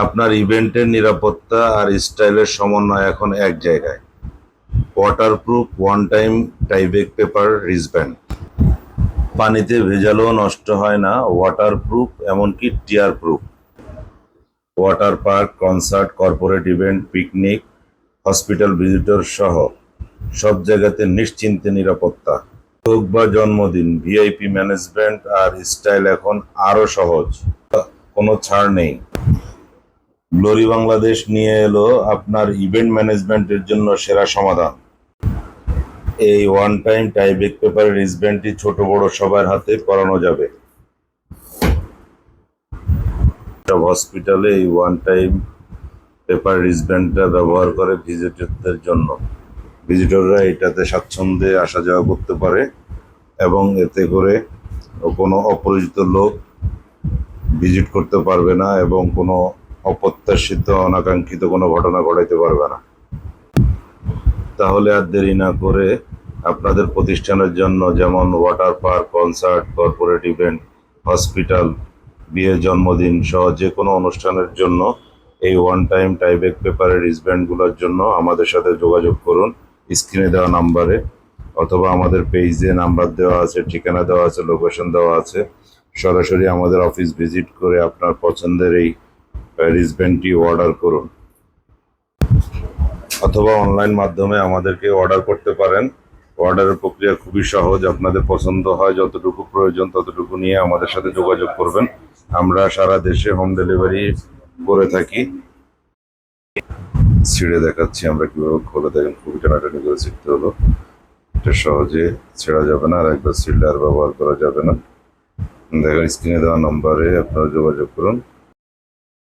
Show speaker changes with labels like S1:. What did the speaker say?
S1: আপনার ইভেন্টের নিরাপত্তা আর স্টাইলের সমন্বয় এখন এক জায়গায়। Waterproof one time Tyvek paper wristband, পানিতে ভেজালেও নষ্ট হয় না, ওয়াটারপ্রুফ এমনকি tear proof. Water park, concert, corporate event, picnic, hospital visitor সহ সব জায়গাতে নিশ্চিন্তে নিরাপত্তা। হোক বা জন্মদিন, ভিআইপি ম্যানেজমেন্ট আর স্টাইল এখন আরো সহজ, কোনো ছাড় নেই। গ্লোরি বাংলাদেশ নিয়ে এলো আপনার ইভেন্ট ম্যানেজমেন্টের জন্য সেরা সমাধান। এই ওয়ান টাইম টাইব্যাক পেপার রিসব্যান্ডটি ছোট বড় সবার হাতে পরানো যাবে। সব হসপিটালে এই ওয়ান টাইম পেপার রিসব্যান্ডটা ব্যবহার করে ভিজিটরদের জন্য। ভিজিটররা এটাতে স্বাচ্ছন্দ্যে আসা যাওয়া করতে পারে এবং এতে করে কোনো অপরিচিত লোক ভিজিট করতে পারবে না এবং কোনো অপ্রত্যাশিত অনাকাঙ্ক্ষিত কোনো ঘটনা ঘটাইতে পারবে না। তাহলে আর দেরি না করে আপনাদের প্রতিষ্ঠানের জন্য, যেমন water park, concert, corporate event, hospital, বিয়ে, জন্মদিন সহ যে কোনো অনুষ্ঠানের জন্য এই ওয়ান টাইম টাইব্যাক পেপারের রিসব্যান্ডগুলোর জন্য আমাদের সাথে যোগাযোগ করুন স্ক্রিনে দেওয়া নাম্বারে, অথবা আমাদের পেজে নাম্বার দেওয়া আছে, ঠিকানা দেওয়া আছে, লোকেশন দেওয়া আছে। সরাসরি আমাদের অফিস ভিজিট করে আপনার পছন্দের এই রিসব্যান্ডটি অর্ডার করুন, অথবা অনলাইন মাধ্যমে আমাদেরকে অর্ডার করতে পারেন। অর্ডারের প্রক্রিয়া খুবই সহজ। আপনাদের পছন্দ হয়, যতটুকু প্রয়োজন ততটুকু নিয়ে আমাদের সাথে যোগাযোগ করবেন। আমরা সারা দেশে হোম ডেলিভারি করে থাকি। ছিঁড়ে দেখাচ্ছি আমরা কিভাবে খোলা, দেখেন খুবই টানাটানি করে ছিঁড়তে হলো। এটা সহজে ছেঁড়া যাবে না, আর একবার ছিঁড়লে আর ব্যবহার করা যাবে না। দেখেন স্ক্রিনে দেওয়া নম্বরে আপনারা যোগাযোগ করুন।